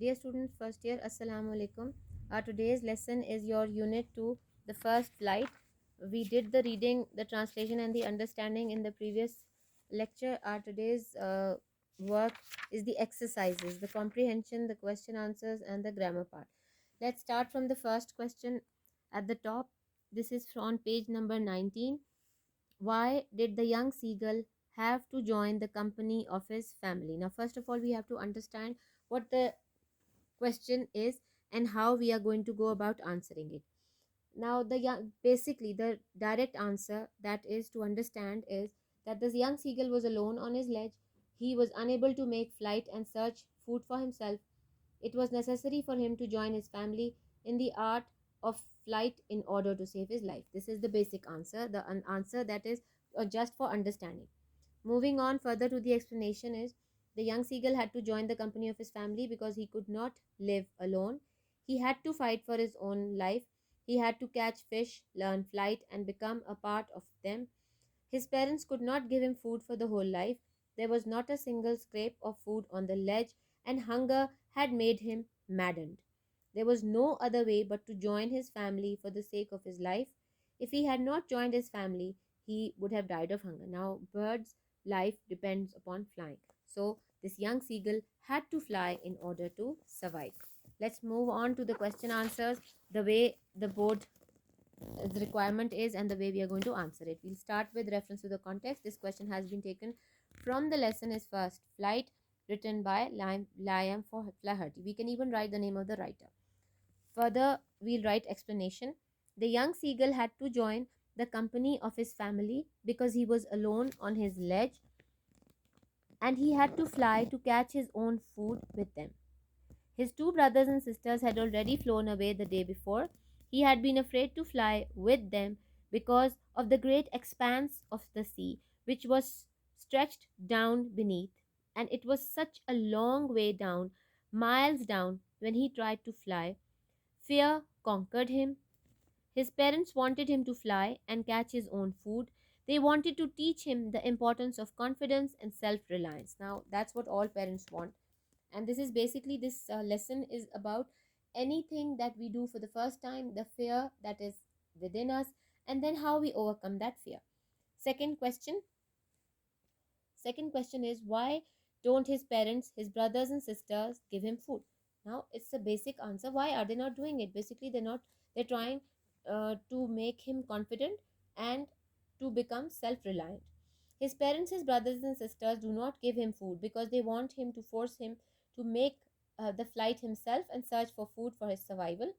Dear students, first year, Assalamu alaikum. Our today's lesson is your unit 2, the first flight. We did the reading, the translation, and the understanding in the previous lecture. Our today's work is the exercises, the comprehension, the question answers, and the grammar part. Let's start from the first question at the top. This is on page number 19. Why did the young seagull have to join the company of his family? Now, first of all, we have to understand what the question is and how we are going to go about answering it. Now, basically the direct answer that is to understand is that this young seagull was alone on his ledge. He was unable to make flight and search food for himself. It was necessary for him to join his family in the art of flight in order to save his life. This is the basic answer, the answer that is just for understanding. Moving on further to the explanation is the young seagull had to join the company of his family because he could not live alone. He had to fight for his own life. He had to catch fish, learn flight, and become a part of them. His parents could not give him food for the whole life. There was not a single scrap of food on the ledge, and hunger had made him maddened. There was no other way but to join his family for the sake of his life. If he had not joined his family, he would have died of hunger. Now, birds' life depends upon flying. So, this young seagull had to fly in order to survive. Let's move on to the question answers, the way the board the requirement is and the way we are going to answer it. We'll start with reference to the context. This question has been taken from the lesson is First Flight, written by Liam Flaherty. We can even write the name of the writer. Further, we'll write explanation. The young seagull had to join the company of his family because he was alone on his ledge and he had to fly to catch his own food with them. His two brothers and sisters had already flown away the day before. He had been afraid to fly with them because of the great expanse of the sea, which was stretched down beneath, and it was such a long way down, miles down, when he tried to fly. Fear conquered him. His parents wanted him to fly and catch his own food. They wanted to teach him the importance of confidence and self reliance. Now, that's what all parents want, and this is basically this lesson is about anything that we do for the first time, the fear that is within us, and then how we overcome that fear. Second question second question is, why don't his parents, his brothers and sisters, give him food? Now, it's a basic answer. Why are they not doing it? Basically, they're trying to make him confident and to become self-reliant. His parents, his brothers and sisters do not give him food because they want him to force him to make the flight himself and search for food for his survival.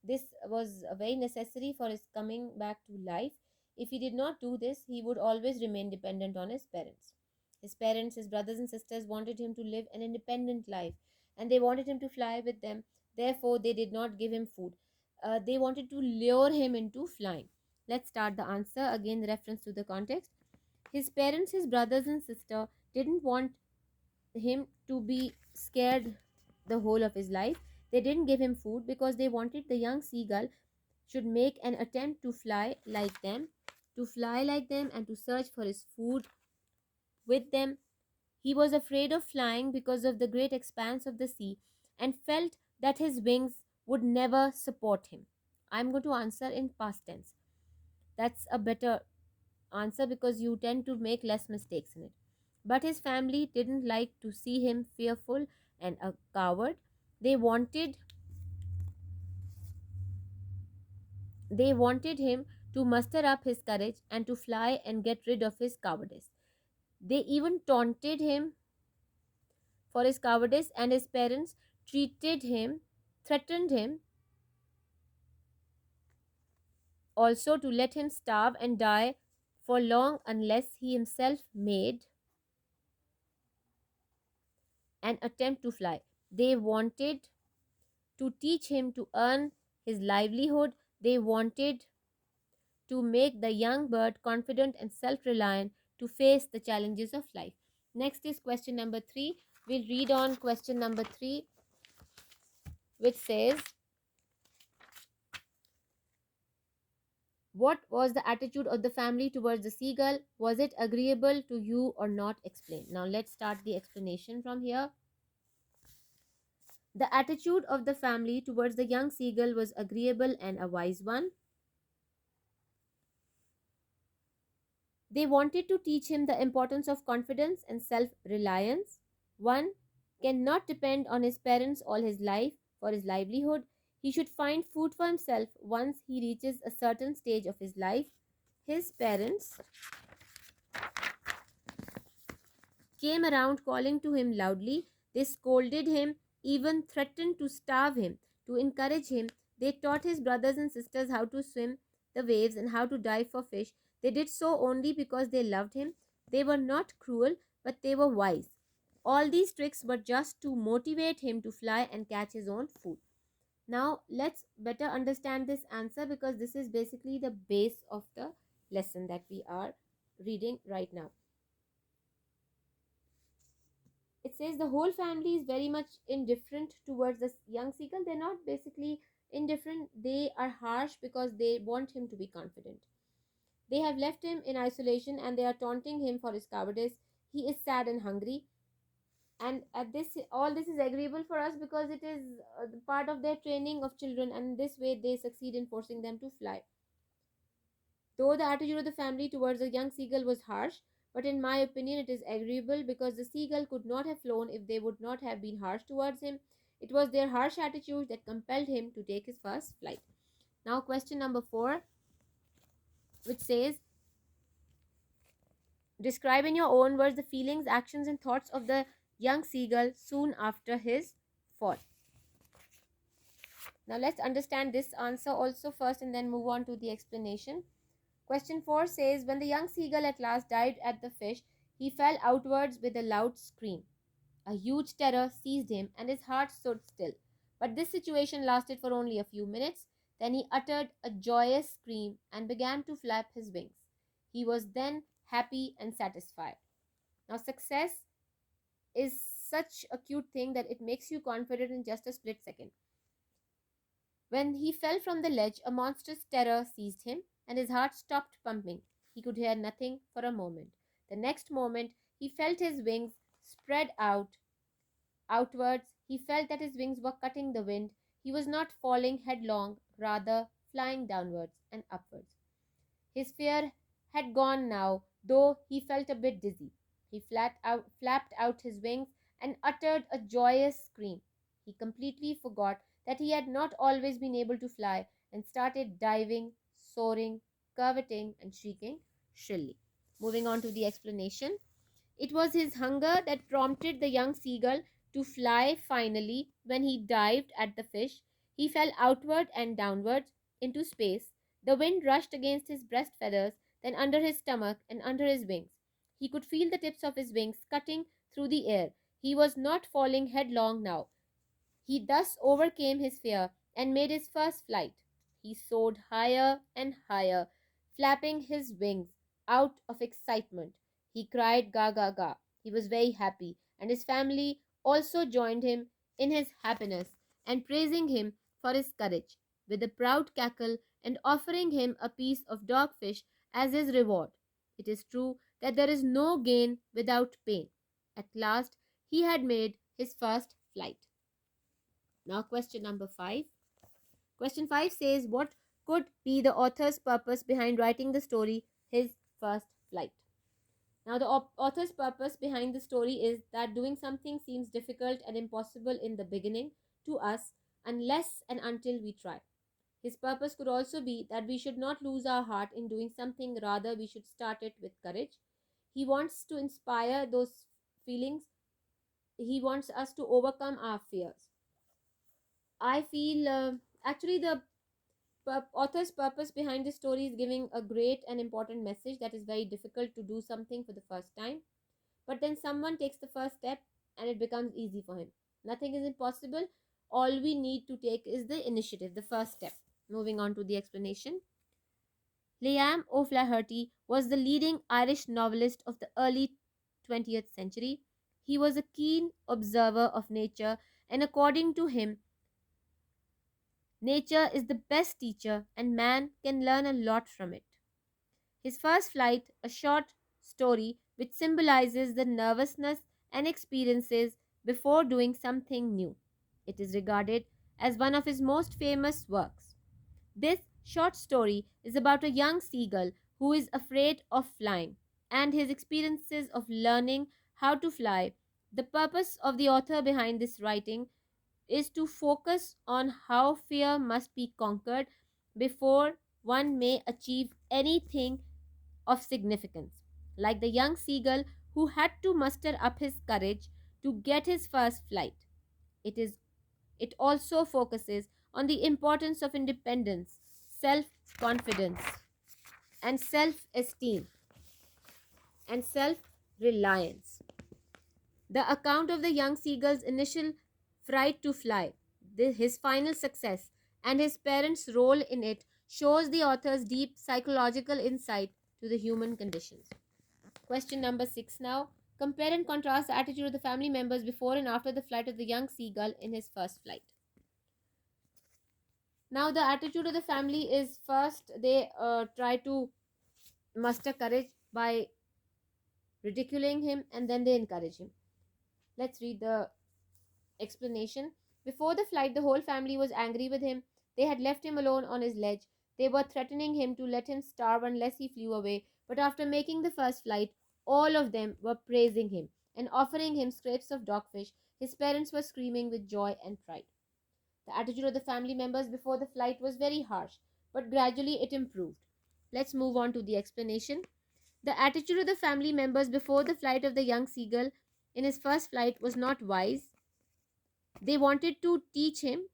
This was very necessary for his coming back to life. If he did not do this, he would always remain dependent on his parents. His parents, his brothers and sisters wanted him to live an independent life and they wanted him to fly with them. Therefore, they did not give him food. They wanted to lure him into flying. Let's start the answer. Again, the reference to the context. His parents, his brothers and sister didn't want him to be scared the whole of his life. They didn't give him food because they wanted the young seagull should make an attempt to fly like them and to search for his food with them. He was afraid of flying because of the great expanse of the sea and felt that his wings would never support him. I'm going to answer in past tense. That's a better answer because you tend to make less mistakes in it. But his family didn't like to see him fearful and a coward. They wanted they wanted him to muster up his courage and to fly and get rid of his cowardice. They even taunted him for his cowardice, and his parents treated him threatened him also to let him starve and die for long unless he himself made an attempt to fly. They wanted to teach him to earn his livelihood. They wanted to make the young bird confident and self reliant to face the challenges of life. Next is question number 3. We'll read on question number 3, which says, what was the attitude of the family towards the seagull? Was it agreeable to you or not? Explain. Now, let's start the explanation from here. The attitude of the family towards the young seagull was agreeable and a wise one. They wanted to teach him the importance of confidence and self reliance. One cannot depend on his parents all his life for his livelihood. He should find food for himself once he reaches a certain stage of his life. His parents came around calling to him loudly. They scolded him, even threatened to starve him. To encourage him, they taught his brothers and sisters how to swim the waves and how to dive for fish. They did so only because they loved him. They were not cruel, but they were wise. All these tricks were just to motivate him to fly and catch his own food. Now, let's better understand this answer because this is basically the base of the lesson that we are reading right now. It says the whole family is very much indifferent towards the young seagull. They're not basically indifferent, they are harsh because they want him to be confident. They have left him in isolation and they are taunting him for his cowardice. He is sad and hungry. And at this, all this is agreeable for us because it is part of their training of children, and this way they succeed in forcing them to fly. Though the attitude of the family towards the young seagull was harsh, but in my opinion it is agreeable because the seagull could not have flown if they would not have been harsh towards him. It was their harsh attitude that compelled him to take his first flight. Now, question number 4, which says, describe in your own words the feelings, actions, and thoughts of the young seagull soon after his fall. Now, let's understand this answer also first and then move on to the explanation. Question 4 says, when the young seagull at last dived at the fish, he fell outwards with a loud scream. A huge terror seized him and his heart stood still. But this situation lasted for only a few minutes. Then he uttered a joyous scream and began to flap his wings. He was then happy and satisfied. Now, success is such a cute thing that it makes you confident in just a split second. When he fell from the ledge, a monstrous terror seized him, and his heart stopped pumping. He could hear nothing for a moment. The next moment, he felt his wings spread outwards. He felt that his wings were cutting the wind. He was not falling headlong, rather flying downwards and upwards. His fear had gone now, though he felt a bit dizzy. He flapped out his wings and uttered a joyous scream. He completely forgot that he had not always been able to fly and started diving, soaring, curveting, and shrieking shrilly. Moving on to the explanation. It was his hunger that prompted the young seagull to fly finally when he dived at the fish. He fell outward and downwards into space. The wind rushed against his breast feathers, then under his stomach and under his wings. He could feel the tips of his wings cutting through the air. He was not falling headlong now. He thus overcame his fear and made his first flight. He soared higher and higher, flapping his wings out of excitement. He cried ga ga ga. He was very happy, and his family also joined him in his happiness and praising him for his courage with a proud cackle and offering him a piece of dogfish as his reward. It is true that there is no gain without pain. At last, he had made his first flight. Now, question number 5. Question 5 says, what could be the author's purpose behind writing the story, His First Flight? Now, the author's purpose behind the story is that doing something seems difficult and impossible in the beginning to us unless and until we try. His purpose could also be that we should not lose our heart in doing something, rather, we should start it with courage. He wants to inspire those feelings, he wants us to overcome our fears. I feel actually the author's purpose behind this story is giving a great and important message that is very difficult to do something for the first time, but then someone takes the first step and it becomes easy for him. Nothing is impossible. All we need to take is the initiative, the first step. Moving on to the explanation. Liam O'Flaherty was the leading Irish novelist of the early 20th century. He was a keen observer of nature, and according to him, nature is the best teacher and man can learn a lot from it. His first flight, a short story which symbolizes the nervousness and experiences before doing something new. It is regarded as one of his most famous works. This short story is about a young seagull who is afraid of flying and his experiences of learning how to fly. The purpose of the author behind this writing is to focus on how fear must be conquered before one may achieve anything of significance. Like the young seagull who had to muster up his courage to get his first flight. It is it also focuses on the importance of independence, self confidence, and self esteem and self reliance. The account of the young seagull's initial fright to fly, his final success, and his parents' role in it shows the author's deep psychological insight to the human conditions. Question number 6 now. Compare and contrast the attitude of the family members before and after the flight of the young seagull in his first flight. Now, the attitude of the family is first they try to muster courage by ridiculing him and then they encourage him. Let's read the explanation. Before the flight, the whole family was angry with him. They had left him alone on his ledge. They were threatening him to let him starve unless he flew away. But after making the first flight, all of them were praising him and offering him scraps of dogfish. His parents were screaming with joy and pride. The attitude of the family members before the flight was very harsh, but gradually it improved. Let's move on to the explanation. The attitude of the family members before the flight of the young seagull in his first flight was not wise. They wanted to teach him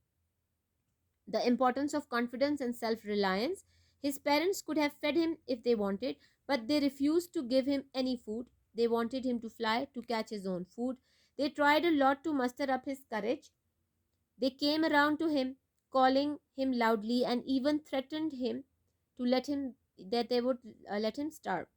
the importance of confidence and self reliance. His parents could have fed him if they wanted, but they refused to give him any food. They wanted him to fly to catch his own food. They tried a lot to muster up his courage. They came around to him, calling him loudly, and even threatened him to let him that they would let him starve.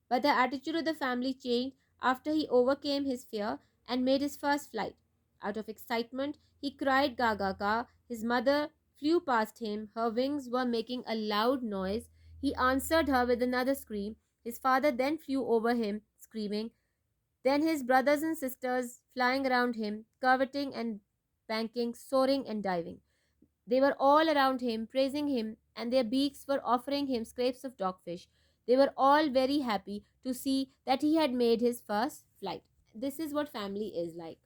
But the attitude of the family changed after he overcame his fear and made his first flight. Out of excitement, he cried ga ga ga. His mother flew past him. Her wings were making a loud noise. He answered her with another scream. His father then flew over him, screaming. Then his brothers and sisters flying around him, curveting and banking, soaring and diving. They were all around him, praising him, and their beaks were offering him scraps of dogfish. They were all very happy to see that he had made his first flight. This is what family is like.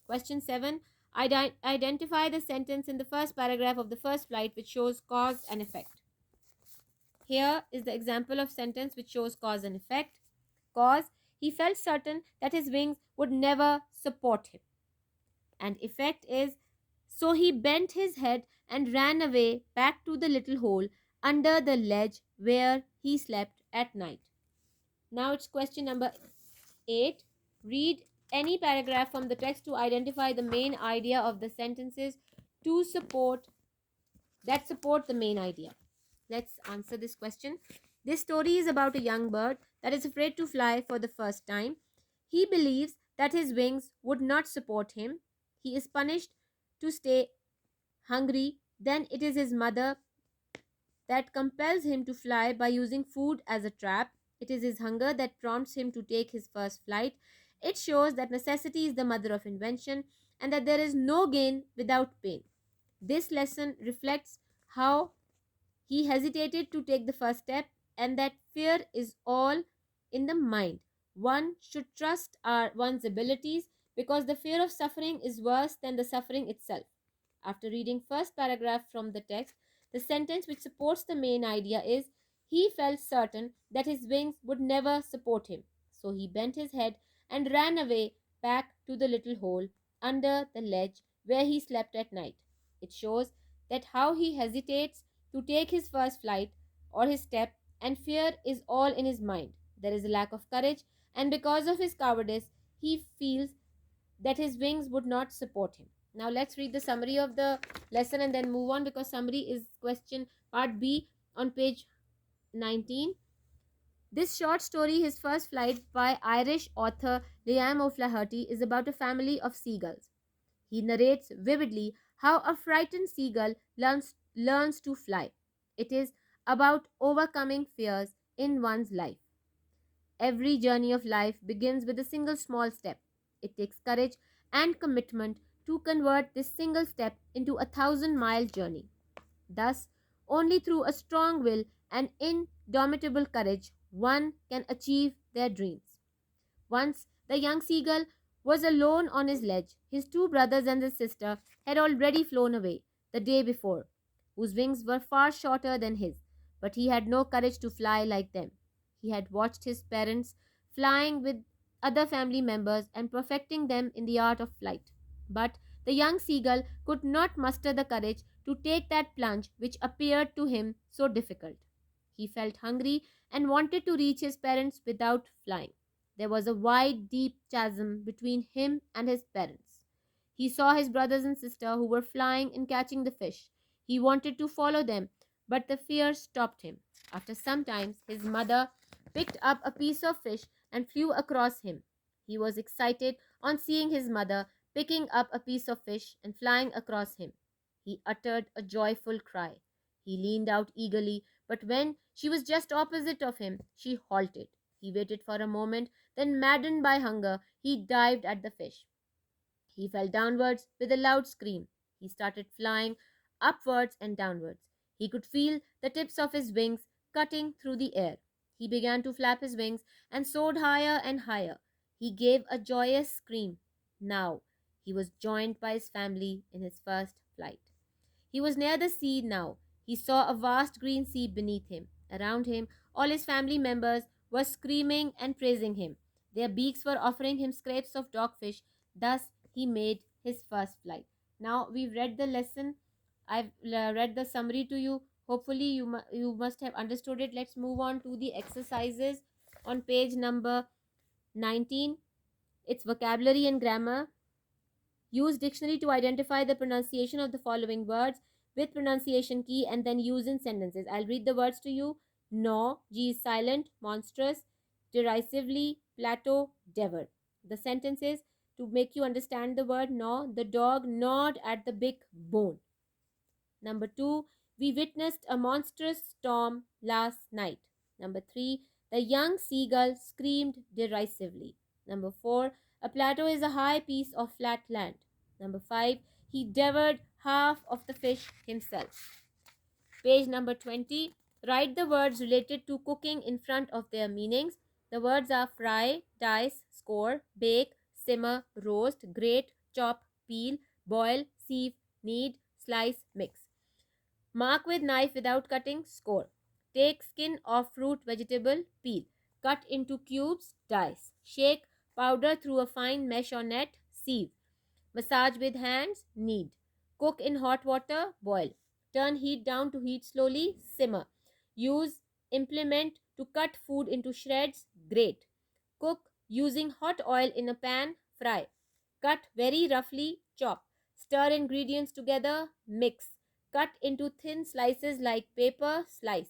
Question 7. Identify the sentence in the first paragraph of the first flight which shows cause and effect. Here is the example of sentence which shows cause and effect. Cause, he felt certain that his wings would never support him. And effect is, so he bent his head and ran away back to the little hole under the ledge where he slept at night. Now it's question number 8. Read any paragraph from the text to identify the main idea of the sentences to support the main idea. Let's answer this question. This story is about a young bird that is afraid to fly for the first time. He believes that his wings would not support him. He is punished to stay hungry. Then it is his mother that compels him to fly by using food as a trap. It is his hunger that prompts him to take his first flight. It shows that necessity is the mother of invention and that there is no gain without pain. This lesson reflects how he hesitated to take the first step and that fear is all in the mind. One should trust one's abilities because the fear of suffering is worse than the suffering itself. After reading first paragraph from the text, the sentence which supports the main idea is, he felt certain that his wings would never support him. So he bent his head and ran away back to the little hole under the ledge where he slept at night. It shows that how he hesitates to take his first flight or his step, and fear is all in his mind. There is a lack of courage, and because of his cowardice, he feels that his wings would not support him. Now let's read the summary of the lesson and then move on, because summary is question part B on page 19. This short story, His First Flight, by Irish author Liam O'Flaherty, is about a family of seagulls. He narrates vividly how a frightened seagull learns to fly. It is about overcoming fears in one's life. Every journey of life begins with a single small step. It takes courage and commitment to convert this single step into a 1,000-mile journey. Thus, only through a strong will and indomitable courage one can achieve their dreams. Once the young seagull was alone on his ledge. His two brothers and his sister had already flown away the day before, whose wings were far shorter than his, but he had no courage to fly like them. He had watched his parents flying with other family members and perfecting them in the art of flight. But the young seagull could not muster the courage to take that plunge which appeared to him so difficult. He felt hungry and wanted to reach his parents without flying. There was a wide, deep chasm between him and his parents. He saw his brothers and sister who were flying and catching the fish. He wanted to follow them, but the fear stopped him. After some time, his mother picked up a piece of fish and flew across him. He was excited on seeing his mother picking up a piece of fish and flying across him. He uttered a joyful cry. He leaned out eagerly, but when she was just opposite of him, she halted. He waited for a moment, then, maddened by hunger, he dived at the fish. He fell downwards with a loud scream. He started flying upwards and downwards. He could feel the tips of his wings cutting through the air. He began to flap his wings and soared higher and higher. He gave a joyous scream. Now he was joined by his family in his first flight. He was near the sea now. He saw a vast green sea beneath him. Around him, all his family members were screaming and praising him. Their beaks were offering him scraps of dogfish. Thus, he made his first flight. Now, we've read the lesson. I've read the summary to you. Hopefully, you must have understood it. Let's move on to the exercises on page number 19. It's vocabulary and grammar. Use dictionary to identify the pronunciation of the following words with pronunciation key and then use in sentences. I'll read the words to you. Gnaw, G is silent, monstrous, derisively, plateau, devour. The sentences to make you understand the word gnaw. The dog gnawed at the big bone. Number 2, we witnessed a monstrous storm last night. Number 3, the young seagull screamed derisively. Number 4, a plateau is a high piece of flat land. Number 5, he devoured half of the fish himself. Page number 20, write the words related to cooking in front of their meanings. The words are fry, dice, score, bake, simmer, roast, grate, chop, peel, boil, sieve, knead, slice, mix. Mark with knife without cutting, score. Take skin of fruit, vegetable, peel. Cut into cubes, dice. Shake powder through a fine mesh or net, sieve. Massage with hands, knead. Cook in hot water, boil. Turn heat down to heat slowly, simmer. Use implement to cut food into shreds, grate. Cook using hot oil in a pan, fry. Cut very roughly, chop. Stir ingredients together, mix. Cut into thin slices like paper, slice.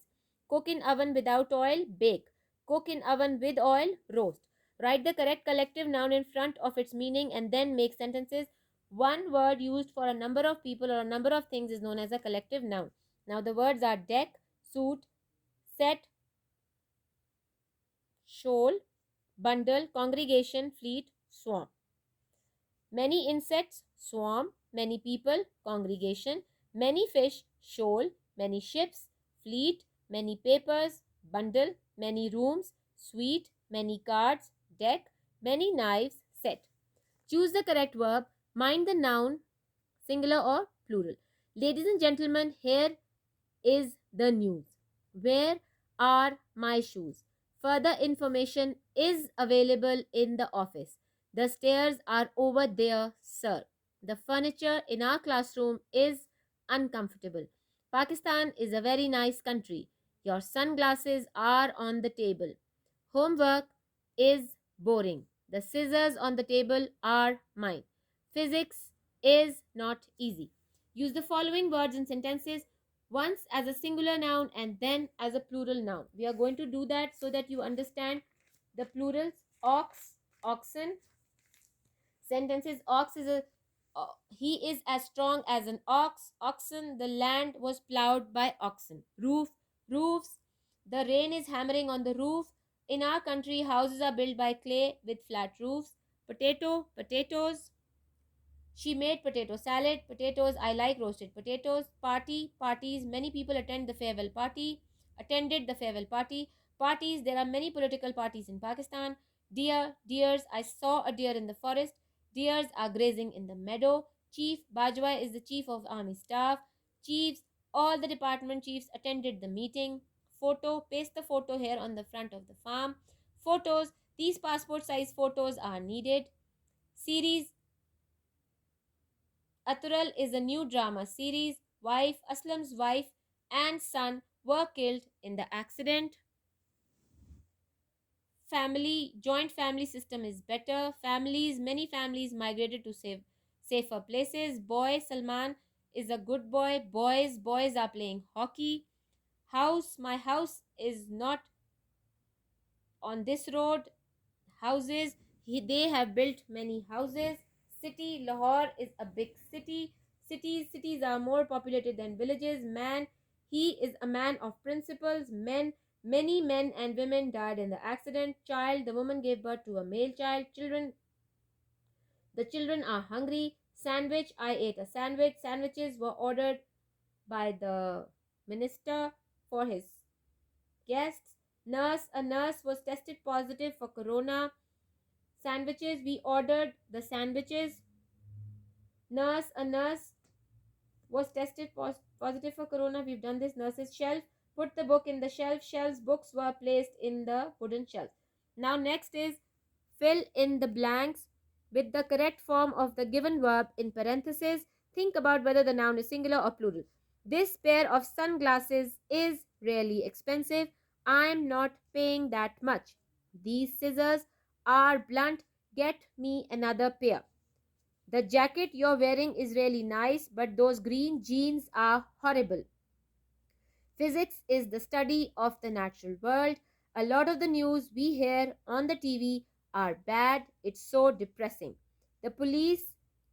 Cook in oven without oil, bake. Cook in oven with oil, roast. Write the correct collective noun in front of its meaning and then make sentences. One word used for a number of people or a number of things is known as a collective noun. Now the words are deck, suit, set, shoal, bundle, congregation, fleet, swarm. Many insects, swarm. Many people, congregation. Many fish, shoal. Many ships, fleet. Many papers, bundle. Many rooms, suite. Many cards, deck. Many knives, set. Choose the correct verb. Mind the noun, singular or plural. Ladies and gentlemen, here is the news. Where are my shoes? Further information is available in the office. The stairs are over there, sir. The furniture in our classroom is uncomfortable. Pakistan is a very nice country. Your sunglasses are on the table. Homework is boring. The scissors on the table are mine. Physics is not easy. Use the following words in sentences, once as a singular noun and then as a plural noun. We are going to do that so that you understand the plurals. Ox, oxen. Sentences, ox is a he is as strong as an ox. Oxen, the land was plowed by oxen. Roof, roofs, the rain is hammering on the roof. In our country, houses are built by clay with flat roofs. Potato, potatoes. She made potato salad. Potatoes, I like roasted potatoes. Party, parties. Many people attend the farewell party. Attended the farewell party. Parties, there are many political parties in Pakistan. Deer, deers. I saw a deer in the forest. Deers are grazing in the meadow. Chief, Bajwa is the chief of army staff. Chiefs, all the department chiefs attended the meeting. Photo, paste the photo here on the front of the farm. Photos, these passport size photos are needed. Series, Atural is a new drama series. Aslam's wife and son were killed in the accident. Joint family system is better. Many families migrated to safer places. Boy, Salman is a good boy. Boys are playing hockey. My house is not on this road. They have built many houses. City, Lahore is a big city. Cities are more populated than villages. Man, he is a man of principles. Many men and women died in the accident. Child, the woman gave birth to a male child. The children are hungry. Sandwich, I ate a sandwich. Sandwiches were ordered by the minister for his guests. A nurse was tested positive for corona. Sandwiches, we ordered the sandwiches. A nurse was tested positive for corona. We've done this. Nurse's shelf, put the book in the shelves. Books were placed in the wooden shelf. Now next is fill in the blanks with the correct form of the given verb in parentheses. Think about whether the noun is singular or plural. This pair of sunglasses is really expensive. I'm not paying that much. These scissors are blunt. Get me another pair. The jacket you're wearing is really nice, but those green jeans are horrible. Physics is the study of the natural world. A lot of the news we hear on the TV are bad. It's so depressing. The police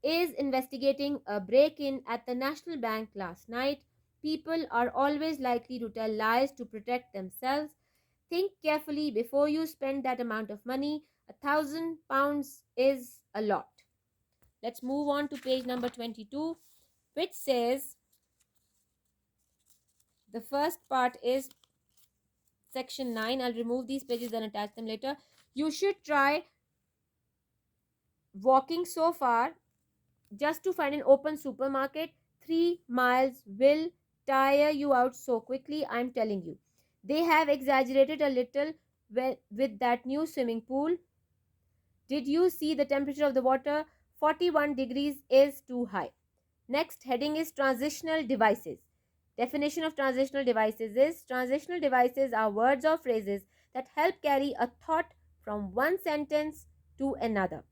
is investigating a break in at the National Bank last night. People are always likely to tell lies to protect themselves. Think carefully before you spend that amount of money. £1,000 is a lot. Let's move on to page number 22, which says the first part is section 9. I'll remove these pages and attach them later. You should try walking so far just to find an open supermarket. 3 miles will tire you out so quickly, I'm telling you. They have exaggerated a little with that new swimming pool. Did you see the temperature of the water? 41 degrees is too high. Next heading is transitional devices. Definition of transitional devices is transitional devices are words or phrases that help carry a thought from one sentence to another.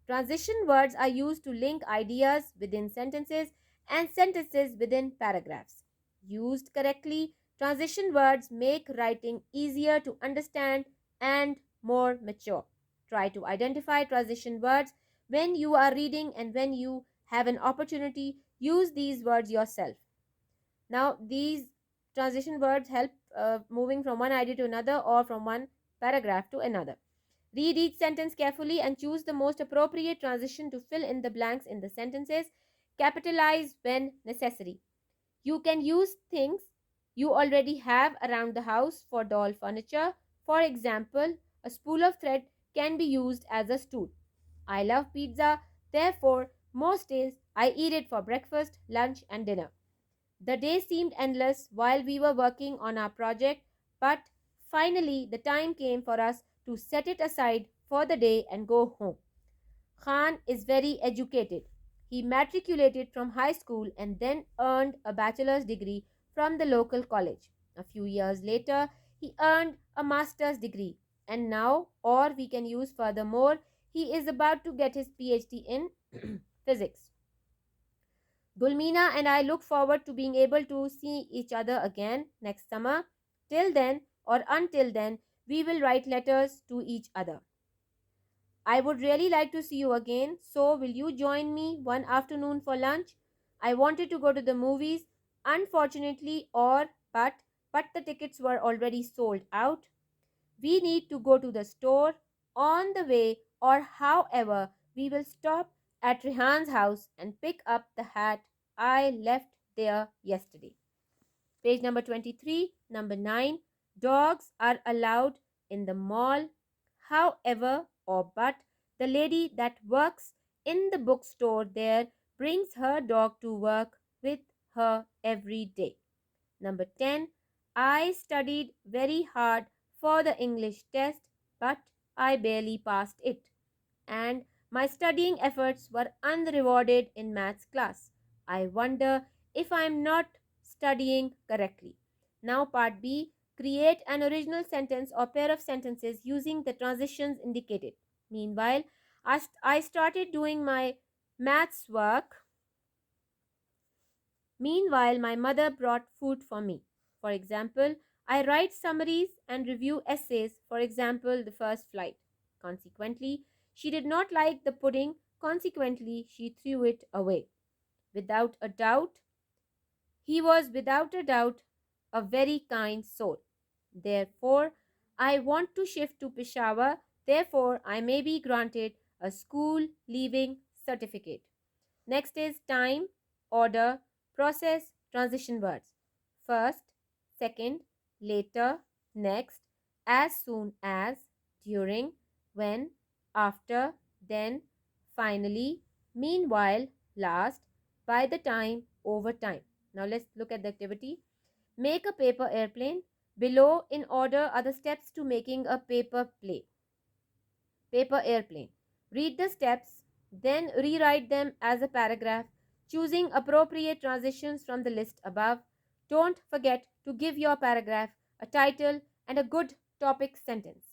Transition words are used to link ideas within sentences and sentences within paragraphs. Used correctly, transition words make writing easier to understand and more mature. Try to identify transition words when you are reading, and when you have an opportunity, use these words yourself. Now, these transition words help moving from one idea to another or from one paragraph to another. Read each sentence carefully and choose the most appropriate transition to fill in the blanks in the sentences. Capitalize when necessary. You can use things you already have around the house for doll furniture. For example, a spool of thread can be used as a stool. I love pizza, therefore, most days I eat it for breakfast, lunch, and dinner. The day seemed endless while we were working on our project, but finally the time came for us to set it aside for the day and go home. Khan is very educated. He matriculated from high school and then earned a bachelor's degree from the local college. A few years later, he earned a master's degree, and now, or we can use furthermore, he is about to get his PhD in physics. Gulmina and I look forward to being able to see each other again next summer. Till then, or until then, we will write letters to each other. I would really like to see you again, so will you join me one afternoon for lunch? I wanted to go to the movies, unfortunately, but the tickets were already sold out. We need to go to the store on the way, or however, we will stop at Rehan's house and pick up the hat I left there yesterday. Page number 23, number 9. Dogs are allowed in the mall. However, or but, the lady that works in the bookstore there brings her dog to work with her every day. Number 10. I studied very hard for the English test, but I barely passed it. And my studying efforts were unrewarded in maths class. I wonder if I am not studying correctly. Now, part B. Create an original sentence or pair of sentences using the transitions indicated. Meanwhile, I started doing my maths work. Meanwhile, my mother brought food for me. For example, I write summaries and review essays, for example, the first flight. Consequently, she did not like the pudding. Consequently, she threw it away. Without a doubt, he was without a doubt a very kind soul. Therefore, I want to shift to Peshawar. Therefore, I may be granted a school leaving certificate. Next is time, order, process, transition words. First, second, later, next, as soon as, during, when, after, then, finally, meanwhile, last, by the time, over time. Now let's look at the activity. Make a paper airplane. Below in order are the steps to making a paper airplane. Read the steps, then rewrite them as a paragraph, choosing appropriate transitions from the list above. Don't forget to give your paragraph a title and a good topic sentence.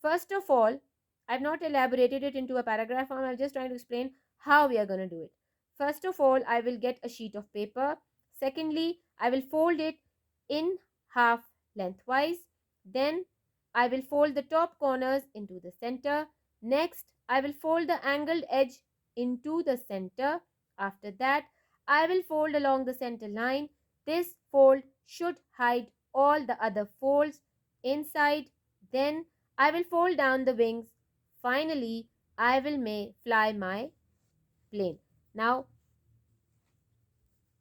First of all, I've not elaborated it into a paragraph form. I'm just trying to explain how we are going to do it. First of all, I will get a sheet of paper. Secondly, I will fold it in half lengthwise. Then I will fold the top corners into the center. Next, I will fold the angled edge into the center. After that, I will fold along the center line. This fold should hide all the other folds inside. Then I will fold down the wings. Finally, I will may fly my plane. Now,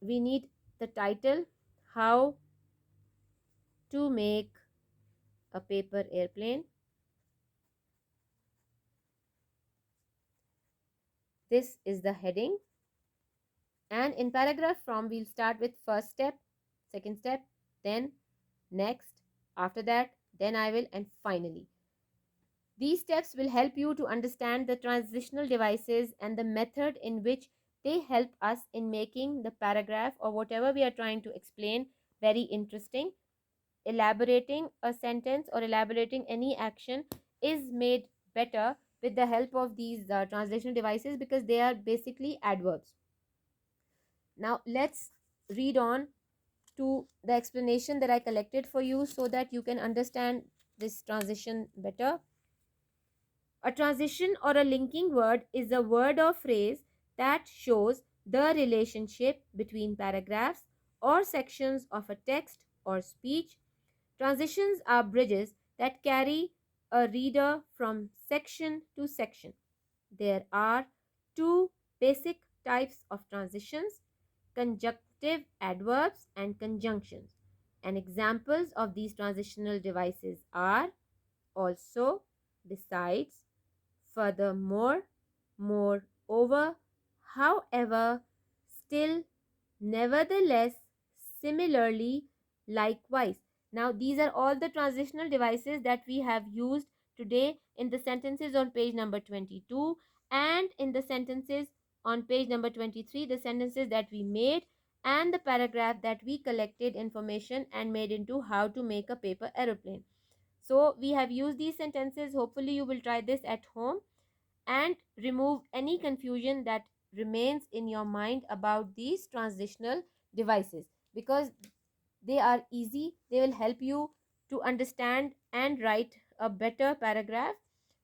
we need the title, How to Make a Paper Airplane. This is the heading. And in paragraph form, we'll start with first step, second step, then next, after that, then I will, and finally. These steps will help you to understand the transitional devices and the method in which they help us in making the paragraph or whatever we are trying to explain very interesting. Elaborating a sentence or elaborating any action is made better with the help of these transitional devices because they are basically adverbs. Now let's read on to the explanation that I collected for you so that you can understand this transition better. A transition or a linking word is a word or phrase that shows the relationship between paragraphs or sections of a text or speech. Transitions are bridges that carry a reader from section to section. There are two basic types of transitions: conjunctive adverbs and conjunctions. And examples of these transitional devices are also, besides, furthermore, moreover, however, still, nevertheless, similarly, likewise. Now, these are all the transitional devices that we have used today in the sentences on page number 22 and in the sentences on page number 23, the sentences that we made and the paragraph that we collected information and made into how to make a paper aeroplane. So, we have used these sentences. Hopefully, you will try this at home and remove any confusion that remains in your mind about these transitional devices because they are easy. They will help you to understand and write a better paragraph.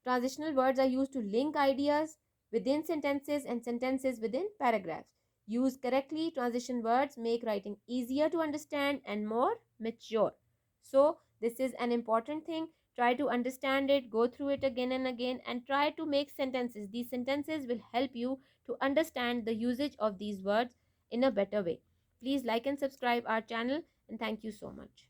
Transitional words are used to link ideas within sentences and sentences within paragraphs. Used correctly, transition words make writing easier to understand and more mature. So, this is an important thing Try to understand it, go through it again and again, and try to make sentences. These sentences will help you to understand the usage of these words in a better way. Please like and subscribe our channel, and thank you so much.